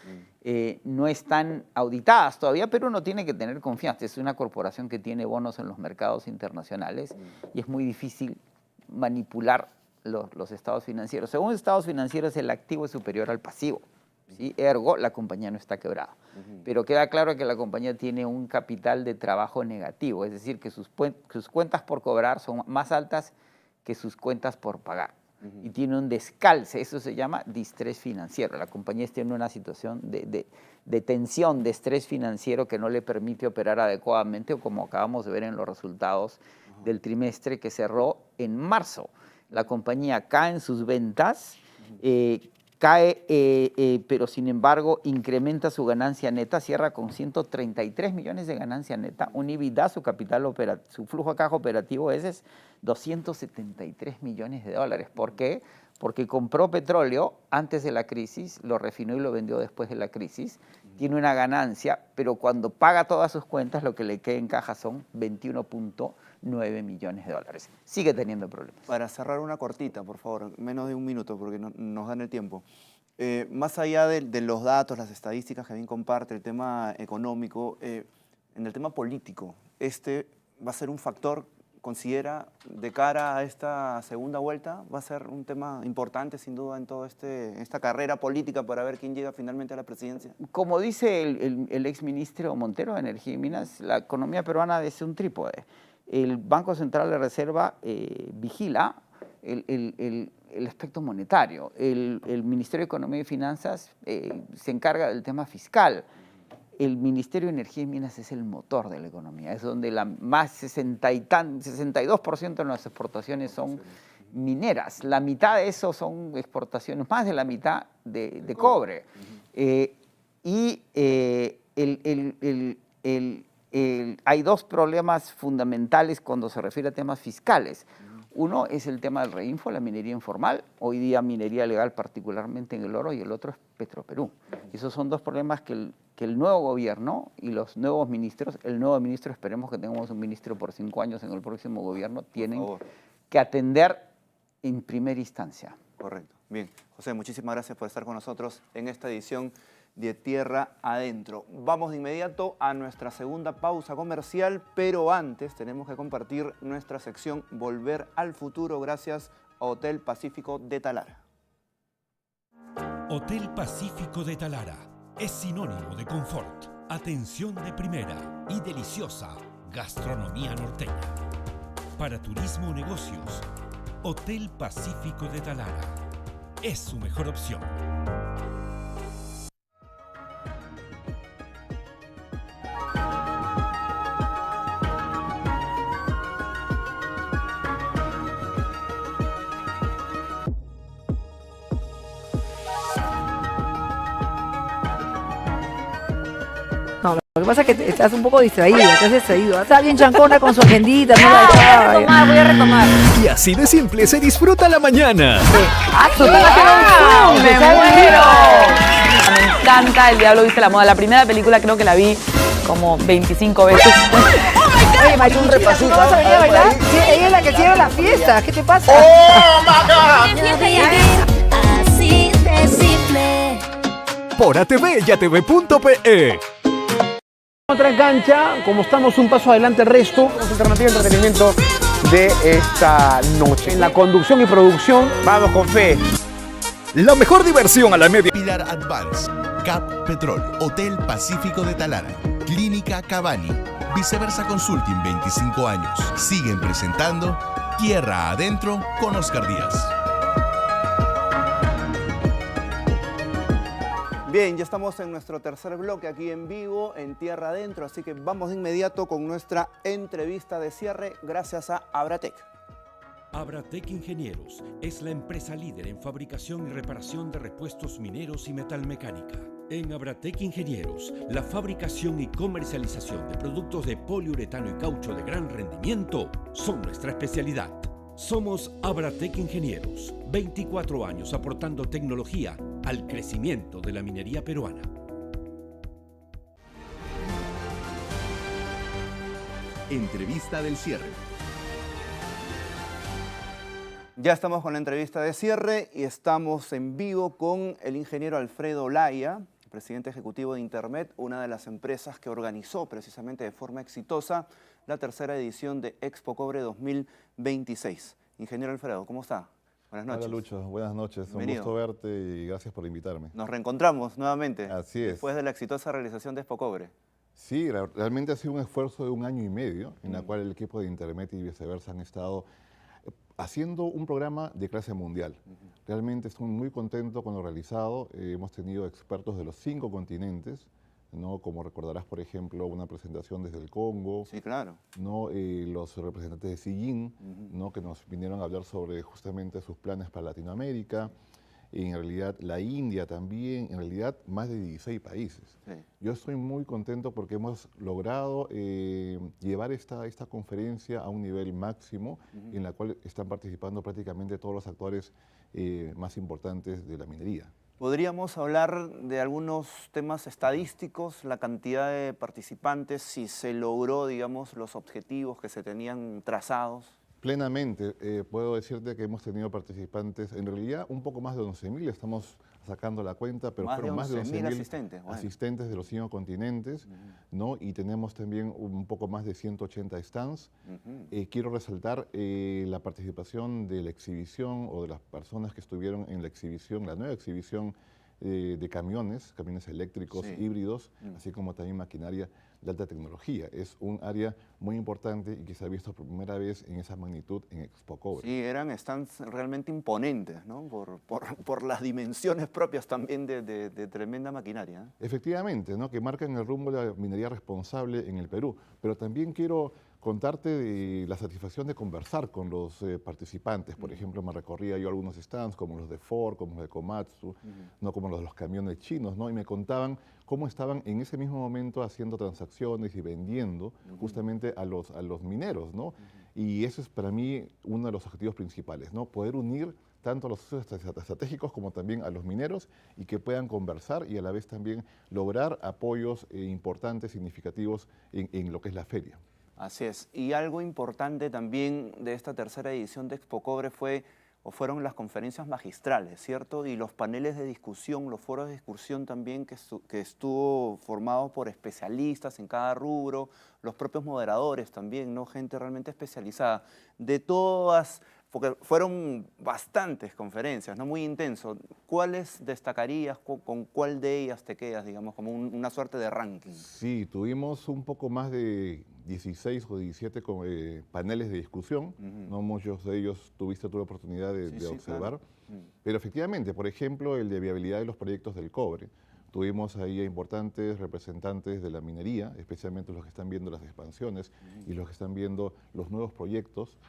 J: no están auditadas todavía, pero uno tiene que tener confianza. Es una corporación que tiene bonos en los mercados internacionales y es muy difícil manipular los estados financieros. Según los estados financieros, el activo es superior al pasivo. ¿Sí? Ergo, la compañía no está quebrada. Pero queda claro que la compañía tiene un capital de trabajo negativo, es decir, que sus cuentas por cobrar son más altas que sus cuentas por pagar. Y tiene un descalce, eso se llama distrés financiero. La compañía está en una situación de tensión, de estrés financiero que no le permite operar adecuadamente, o como acabamos de ver en los resultados del trimestre que cerró en marzo. La compañía cae en sus ventas, pero sin embargo incrementa su ganancia neta, cierra con 133 millones de ganancia neta, un EBITDA, su flujo de caja operativo es 273 millones de dólares. ¿Por qué? Porque compró petróleo antes de la crisis, lo refinó y lo vendió después de la crisis, tiene una ganancia, pero cuando paga todas sus cuentas lo que le queda en caja son 21.9 millones de dólares. Sigue teniendo problemas.
F: Para cerrar una cortita, por favor, menos de un minuto porque nos dan el tiempo. Más allá de los datos, las estadísticas que bien comparte, el tema económico, en el tema político, ¿va a ser un factor, considera, de cara a esta segunda vuelta? ¿Va a ser un tema importante, sin duda, en toda esta carrera política para ver quién llega finalmente a la presidencia?
J: Como dice el exministro Montero de Energía y Minas, la economía peruana es un trípode. El Banco Central de Reserva vigila el aspecto monetario. El Ministerio de Economía y Finanzas se encarga del tema fiscal. El Ministerio de Energía y Minas es el motor de la economía. Es donde más 62% de las exportaciones son mineras. La mitad de eso son exportaciones, más de la mitad de cobre. Hay dos problemas fundamentales cuando se refiere a temas fiscales. Uno es el tema del reinfo, la minería informal, hoy día minería legal particularmente en el oro, y el otro es Petroperú. Esos son dos problemas que el nuevo gobierno y los nuevos ministros, el nuevo ministro, esperemos que tengamos un ministro por 5 años en el próximo gobierno, tienen que atender en primera instancia.
F: Correcto. Bien, José, muchísimas gracias por estar con nosotros en esta edición de Tierra Adentro. Vamos de inmediato a nuestra segunda pausa comercial, pero antes tenemos que compartir nuestra sección Volver al Futuro gracias a Hotel Pacífico de Talara.
K: Hotel Pacífico de Talara es sinónimo de confort, atención de primera y deliciosa gastronomía norteña. Para turismo o negocios, Hotel Pacífico de Talara es su mejor opción.
L: Lo que pasa es que estás un poco distraído, estás distraído. Está bien chancona con su agendita, no la dejaba.
M: Voy a retomar. Y así de simple se disfruta la mañana.
L: ¡Me muero!
M: Me encanta El Diablo Viste la Moda. La primera película creo que la vi como 25 veces.
L: Oye, María, un repasito. ¿No vas a venir a bailar? Sí, ella es la que cierra la fiesta. ¿Qué te pasa?
D: ¡Oh, my God!
N: Así de simple.
M: Por ATV y ATV.pe.
O: Otra cancha, como estamos un paso adelante el resto, es alternativa de entretenimiento de esta noche. En la conducción y producción, vamos con fe.
M: La mejor diversión a la media.
E: Capilar Advance, Cap Petrol, Hotel Pacífico de Talara, Clínica Cavani, Viceversa Consulting 25 años. Siguen presentando Tierra Adentro con Oscar Díaz.
F: Bien, ya estamos en nuestro tercer bloque aquí en vivo, en Tierra Adentro, así que vamos de inmediato con nuestra entrevista de cierre gracias a Abratec.
K: Abratec Ingenieros es la empresa líder en fabricación y reparación de repuestos mineros y metalmecánica. En Abratec Ingenieros, la fabricación y comercialización de productos de poliuretano y caucho de gran rendimiento son nuestra especialidad. Somos Abratec Ingenieros, 24 años aportando tecnología al crecimiento de la minería peruana.
E: Entrevista del cierre.
F: Ya estamos con la entrevista de cierre y estamos en vivo con el ingeniero Alfredo Olaya, presidente ejecutivo de Intermet, una de las empresas que organizó precisamente de forma exitosa la tercera edición de Expo Cobre 2026. Ingeniero Alfredo, ¿cómo está? Buenas noches.
P: Hola Lucho, buenas noches.
F: Bienvenido.
P: Un gusto verte y gracias por invitarme.
F: Nos reencontramos nuevamente.
P: Así es.
F: Después de la exitosa realización de Expo Cobre.
P: Sí, realmente ha sido un esfuerzo de 1 año y medio en la cual el equipo de Intermet y Viceversa han estado haciendo un programa de clase mundial. Realmente estoy muy contento con lo realizado. Hemos tenido expertos de los 5 continentes, ¿no? Como recordarás, por ejemplo, una presentación desde el Congo.
F: Sí, claro.
P: ¿No? Los representantes de Xi ¿no? Que nos vinieron a hablar sobre justamente sus planes para Latinoamérica. En realidad la India también, en realidad más de 16 países.
F: Sí.
P: Yo estoy muy contento porque hemos logrado llevar esta conferencia a un nivel máximo en la cual están participando prácticamente todos los actores más importantes de la minería.
F: ¿Podríamos hablar de algunos temas estadísticos, la cantidad de participantes, si se logró, digamos, los objetivos que se tenían trazados?
P: Plenamente, puedo decirte que hemos tenido participantes, en realidad un poco más de 11.000, estamos sacando la cuenta, pero fueron más de 11.000
F: asistentes,
P: asistentes de los 5 continentes, ¿no? Y tenemos también un poco más de 180 stands. Quiero resaltar la participación de la exhibición o de las personas que estuvieron en la exhibición, la nueva exhibición de camiones eléctricos, híbridos, así como también maquinaria de alta tecnología. Es un área muy importante y que se ha visto por primera vez en esa magnitud en Expo Cobre.
F: Sí, eran stands realmente imponentes, ¿no? Por las dimensiones propias también de tremenda maquinaria, ¿eh?
P: Efectivamente, ¿no? Que marcan el rumbo de la minería responsable en el Perú. Pero también quiero contarte de la satisfacción de conversar con los participantes. Por ejemplo, me recorría yo algunos stands como los de Ford, como los de Komatsu, no como los de los camiones chinos, ¿no? Y me contaban cómo estaban en ese mismo momento haciendo transacciones y vendiendo justamente a los mineros, ¿no? Y eso es para mí uno de los objetivos principales, ¿no? Poder unir tanto a los socios estratégicos como también a los mineros y que puedan conversar y a la vez también lograr apoyos importantes, significativos en lo que es la feria.
F: Así es. Y algo importante también de esta tercera edición de Expo Cobre fueron las conferencias magistrales, ¿cierto? Y los paneles de discusión, los foros de discusión también que estuvo formado por especialistas en cada rubro, los propios moderadores también, ¿no? Gente realmente especializada. De todas, porque fueron bastantes conferencias, ¿no? Muy intenso. ¿Cuáles destacarías? ¿Con cuál de ellas te quedas, digamos, como una suerte de ranking?
P: Sí, tuvimos un poco más de 16 o 17 paneles de discusión, no muchos de ellos tuve la oportunidad de observar, claro. Pero efectivamente, por ejemplo, el de viabilidad de los proyectos del cobre. Tuvimos ahí a importantes representantes de la minería, especialmente los que están viendo las expansiones y los que están viendo los nuevos proyectos,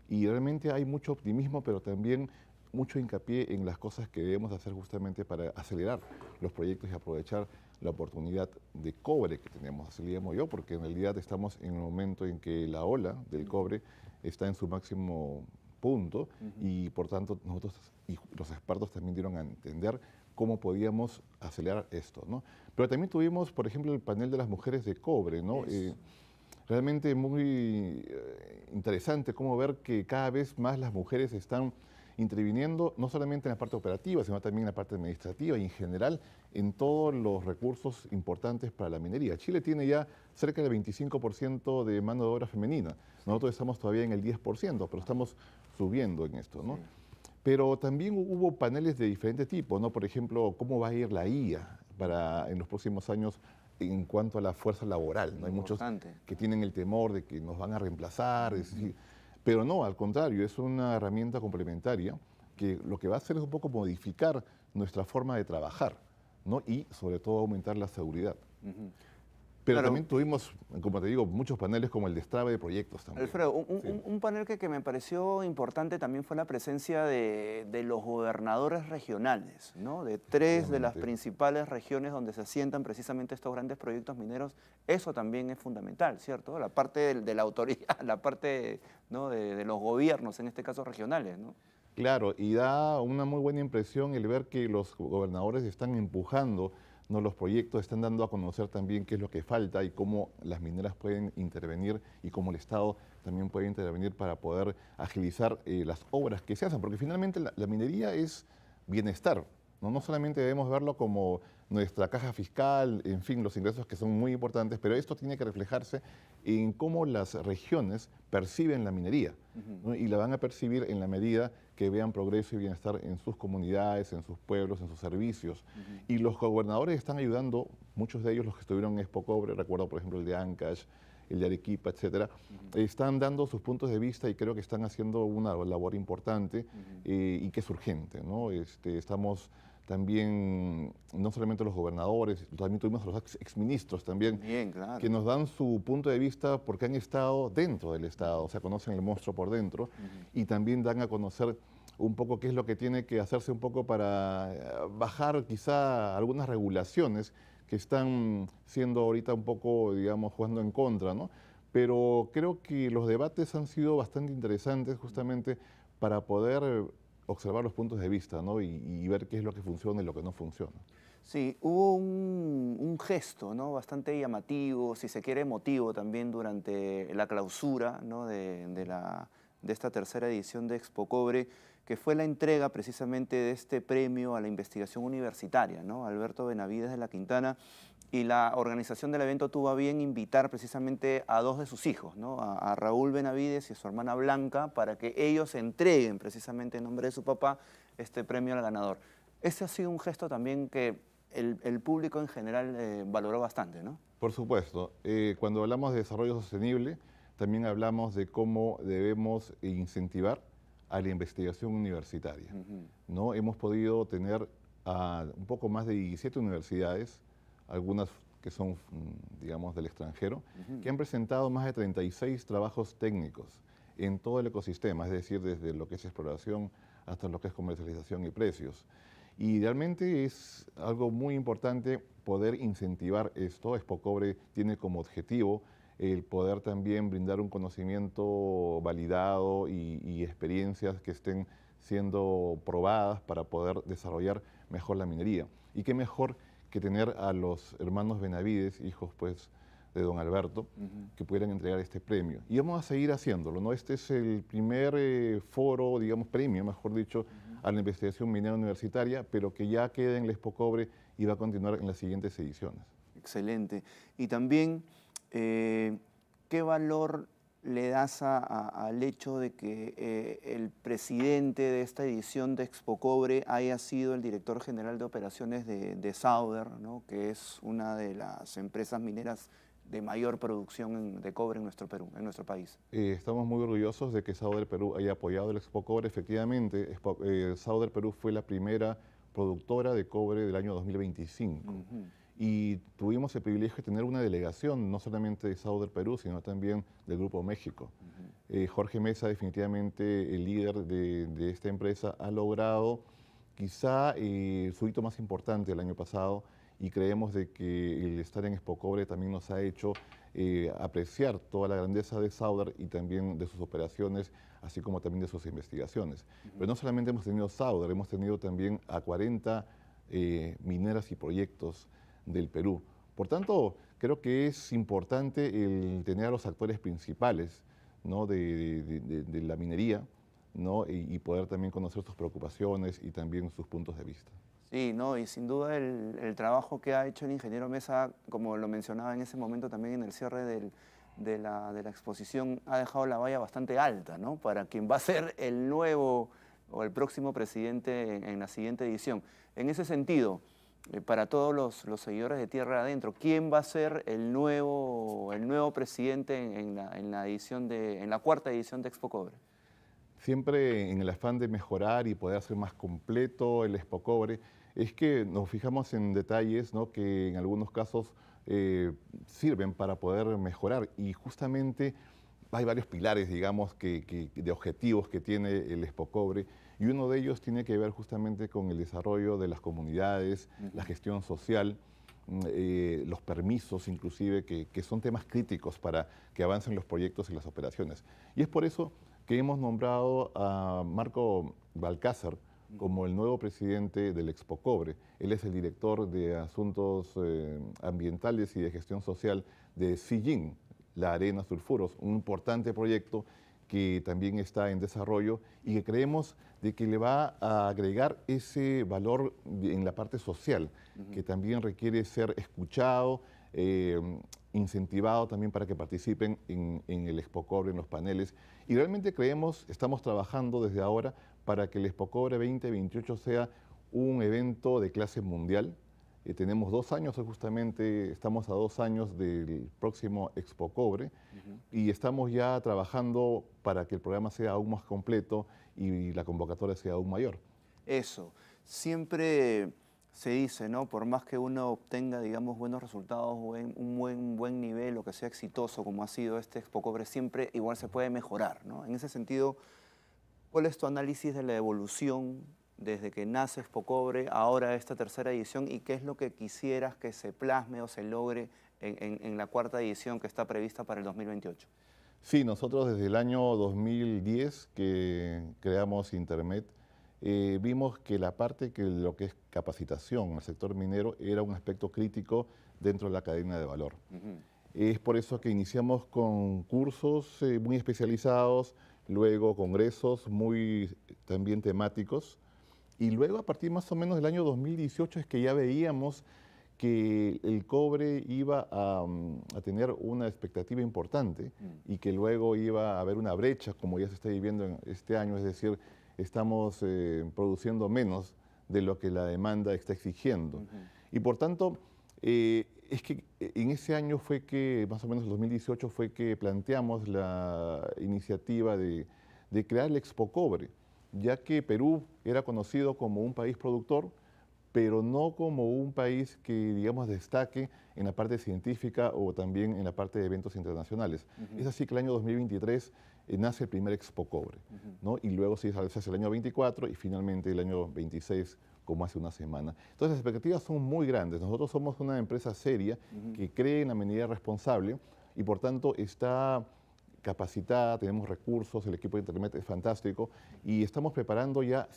P: y realmente hay mucho optimismo, pero también mucho hincapié en las cosas que debemos hacer justamente para acelerar los proyectos y aprovechar la oportunidad de cobre que tenemos, así le llamo yo, porque en realidad estamos en el momento en que la ola del cobre está en su máximo punto y por tanto nosotros y los expertos también dieron a entender cómo podíamos acelerar esto, ¿no? Pero también tuvimos, por ejemplo, el panel de las mujeres de cobre, ¿no? Realmente muy interesante cómo ver que cada vez más las mujeres están interviniendo no solamente en la parte operativa, sino también en la parte administrativa y en general en todos los recursos importantes para la minería. Chile tiene ya cerca del 25% de mano de obra femenina. Nosotros estamos todavía en el 10%, pero estamos subiendo en esto, ¿no? Pero también hubo paneles de diferente tipo, ¿no? Por ejemplo, cómo va a ir la IA en los próximos años en cuanto a la fuerza laboral, ¿no? Hay muchos que tienen el temor de que nos van a reemplazar, es decir, pero no, al contrario, es una herramienta complementaria que lo que va a hacer es un poco modificar nuestra forma de trabajar, ¿no? Y sobre todo aumentar la seguridad. Pero también tuvimos, como te digo, muchos paneles como el destrabe de proyectos también.
F: Alfredo, un panel que me pareció importante también fue la presencia de los gobernadores regionales, ¿no? De tres de las principales regiones donde se asientan precisamente estos grandes proyectos mineros. Eso también es fundamental, ¿cierto? La parte de la autoridad, la parte, ¿no? de los gobiernos, en este caso regionales, ¿no?
P: Claro, y da una muy buena impresión el ver que los gobernadores están empujando, ¿no? Los proyectos, están dando a conocer también qué es lo que falta y cómo las mineras pueden intervenir y cómo el Estado también puede intervenir para poder agilizar las obras que se hacen, porque finalmente la minería es bienestar, ¿no? No solamente debemos verlo como nuestra caja fiscal, en fin, los ingresos que son muy importantes, pero esto tiene que reflejarse en cómo las regiones perciben la minería, ¿no? Y la van a percibir en la medida que vean progreso y bienestar en sus comunidades, en sus pueblos, en sus servicios. Y los gobernadores están ayudando, muchos de ellos los que estuvieron en Expo Cobre, recuerdo por ejemplo el de Ancash, el de Arequipa, etcétera, están dando sus puntos de vista y creo que están haciendo una labor importante y que es urgente, ¿no? Estamos también, no solamente los gobernadores, también tuvimos a los exministros también, que nos dan su punto de vista porque han estado dentro del Estado, o sea, conocen el monstruo por dentro y también dan a conocer un poco qué es lo que tiene que hacerse un poco para bajar quizá algunas regulaciones que están siendo ahorita un poco, digamos, jugando en contra, ¿no? Pero creo que los debates han sido bastante interesantes justamente para poder observar los puntos de vista, ¿no? y ver qué es lo que funciona y lo que no funciona.
F: Sí, hubo un gesto, ¿no? Bastante llamativo, si se quiere emotivo también durante la clausura, ¿no? de esta tercera edición de Expo Cobre, que fue la entrega precisamente de este premio a la investigación universitaria, ¿no? Alberto Benavides de la Quintana, y la organización del evento tuvo a bien invitar precisamente a dos de sus hijos, ¿no? A Raúl Benavides y a su hermana Blanca, para que ellos entreguen precisamente en nombre de su papá este premio al ganador. Ese ha sido un gesto también que el público en general valoró bastante, ¿no?
P: Por supuesto. Cuando hablamos de desarrollo sostenible, también hablamos de cómo debemos incentivar a la investigación universitaria, ¿no? Hemos podido tener un poco más de 17 universidades, algunas que son, digamos, del extranjero, que han presentado más de 36 trabajos técnicos en todo el ecosistema, es decir, desde lo que es exploración hasta lo que es comercialización y precios. Y realmente es algo muy importante poder incentivar esto. Expo Cobre tiene como objetivo el poder también brindar un conocimiento validado y experiencias que estén siendo probadas para poder desarrollar mejor la minería. Y qué mejor que tener a los hermanos Benavides, hijos pues de don Alberto, que pudieran entregar este premio. Y vamos a seguir haciéndolo, ¿no? Este es el primer foro, digamos, premio, mejor dicho, a la investigación minera universitaria, pero que ya queda en la Expo Cobre y va a continuar en las siguientes ediciones.
F: Excelente. Y también, ¿qué valor le das al hecho de que el presidente de esta edición de Expo Cobre haya sido el director general de operaciones de Southern, ¿no? Que es una de las empresas mineras de mayor producción de cobre en nuestro Perú, en nuestro país?
P: Estamos muy orgullosos de que Southern Perú haya apoyado el Expo Cobre. Efectivamente, Southern Perú fue la primera productora de cobre del año 2025. Y tuvimos el privilegio de tener una delegación, no solamente de Southern Perú, sino también del Grupo México. Jorge Mesa, definitivamente el líder de esta empresa, ha logrado quizá su hito más importante el año pasado, y creemos de que el estar en Expocobre también nos ha hecho apreciar toda la grandeza de Sauder y también de sus operaciones, así como también de sus investigaciones. Pero no solamente hemos tenido Sauder, hemos tenido también a 40 mineras y proyectos del Perú. Por tanto, creo que es importante el tener a los actores principales, ¿no?, de la minería, ¿no?, y poder también conocer sus preocupaciones y también sus puntos de vista.
F: Sí, no, y sin duda el trabajo que ha hecho el ingeniero Mesa, como lo mencionaba en ese momento también en el cierre de la exposición, ha dejado la valla bastante alta, ¿no?, para quien va a ser el nuevo o el próximo presidente en la siguiente edición. En ese sentido, para todos los seguidores de Tierra Adentro, ¿quién va a ser el nuevo presidente en la cuarta edición de Expocobre?
P: Siempre en el afán de mejorar y poder hacer más completo el Expocobre, es que nos fijamos en detalles, ¿no?, que en algunos casos sirven para poder mejorar, y justamente hay varios pilares, digamos, de objetivos que tiene el Expocobre, y uno de ellos tiene que ver justamente con el desarrollo de las comunidades, la gestión social, los permisos inclusive, que son temas críticos para que avancen los proyectos y las operaciones. Y es por eso que hemos nombrado a Marco Balcázar como el nuevo presidente del Expocobre. Él es el director de Asuntos Ambientales y de Gestión Social de Sillín, la Arena Sulfuros, un importante proyecto que también está en desarrollo y que creemos de que le va a agregar ese valor en la parte social, que también requiere ser escuchado, incentivado también para que participen en el Expocobre, en los paneles. Y realmente creemos, estamos trabajando desde ahora para que el Expocobre 2028 sea un evento de clase mundial. Tenemos 2 años, justamente estamos a 2 años del próximo Expocobre, y estamos ya trabajando para que el programa sea aún más completo y la convocatoria sea aún mayor.
F: Eso, siempre se dice, ¿no?, por más que uno obtenga, digamos, buenos resultados o un buen nivel o que sea exitoso como ha sido este Expocobre, siempre igual se puede mejorar, ¿no? En ese sentido, ¿cuál es tu análisis de la evolución desde que nace Expocobre, ahora esta tercera edición, y qué es lo que quisieras que se plasme o se logre en la cuarta edición que está prevista para el 2028?
P: Sí, nosotros desde el año 2010 que creamos Intermet, vimos que la parte que lo que es capacitación al sector minero era un aspecto crítico dentro de la cadena de valor. Es por eso que iniciamos con cursos muy especializados, luego congresos muy también temáticos, y luego a partir más o menos del año 2018 es que ya veíamos que el cobre iba a tener una expectativa importante y que luego iba a haber una brecha, como ya se está viviendo en este año, es decir, estamos produciendo menos de lo que la demanda está exigiendo. Y por tanto, es que en ese año fue que, más o menos el 2018, fue que planteamos la iniciativa de crear el Expocobre, ya que Perú era conocido como un país productor, pero no como un país que, digamos, destaque en la parte científica o también en la parte de eventos internacionales. Es así que el año 2023 nace el primer Expocobre, ¿no? Y luego se hace el año 24 y finalmente el año 26, como hace una semana. Entonces las expectativas son muy grandes. Nosotros somos una empresa seria que cree en la minería responsable y por tanto está capacitada, tenemos recursos, el equipo de Intermet es fantástico y estamos preparando ya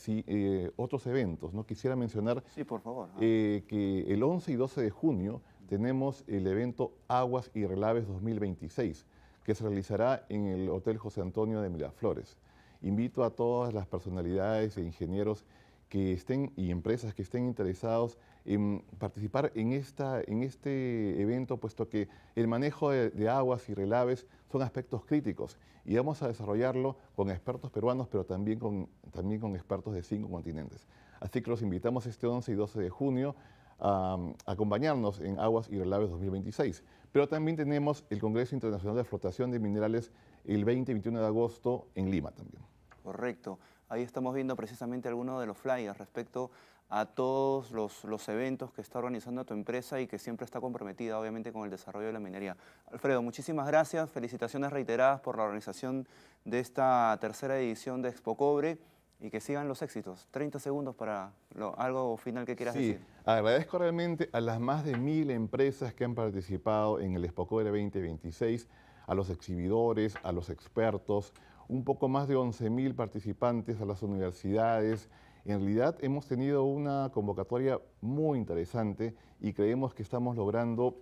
P: otros eventos, ¿no? Quisiera mencionar
F: por favor.
P: Que el 11 y 12 de junio tenemos el evento Aguas y Relaves 2026, que se realizará en el Hotel José Antonio de Miraflores. Invito a todas las personalidades e ingenieros que estén y empresas que estén interesados en participar en este evento, puesto que el manejo de aguas y relaves son aspectos críticos y vamos a desarrollarlo con expertos peruanos, pero también con expertos de 5 continentes. Así que los invitamos este 11 y 12 de junio a acompañarnos en Aguas y Relaves 2026. Pero también tenemos el Congreso Internacional de Flotación de Minerales el 20 y 21 de agosto en Lima también.
F: Correcto. Ahí estamos viendo precisamente algunos de los flyers respecto a todos los eventos que está organizando tu empresa y que siempre está comprometida, obviamente, con el desarrollo de la minería. Alfredo, muchísimas gracias. Felicitaciones reiteradas por la organización de esta tercera edición de Expocobre. y que sigan los éxitos. 30 segundos para algo final que quieras
P: Sí,
F: decir.
P: agradezco realmente a las más de 1000 empresas que han participado en el Expocobre 2026, a los exhibidores, a los expertos, un poco más de 11.000 participantes, a las universidades. En realidad hemos tenido una convocatoria muy interesante y creemos que estamos logrando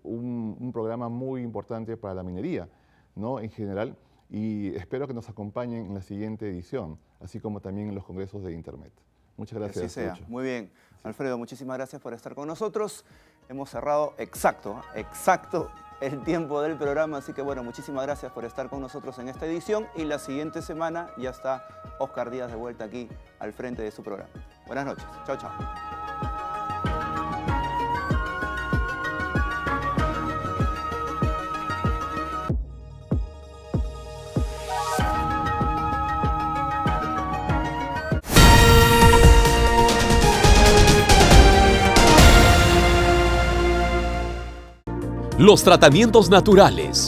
P: un programa muy importante para la minería, ¿no? En general, y espero que nos acompañen en la siguiente edición, así como también en los congresos de Internet. Muchas gracias.
F: Que así sea.
P: Lucho.
F: Muy bien. Alfredo, muchísimas gracias por estar con nosotros. Hemos cerrado exacto el tiempo del programa, así que bueno, muchísimas gracias por estar con nosotros en esta edición y la siguiente semana ya está Oscar Díaz de vuelta aquí al frente de su programa. Buenas noches. Chao, chao.
Q: Los tratamientos naturales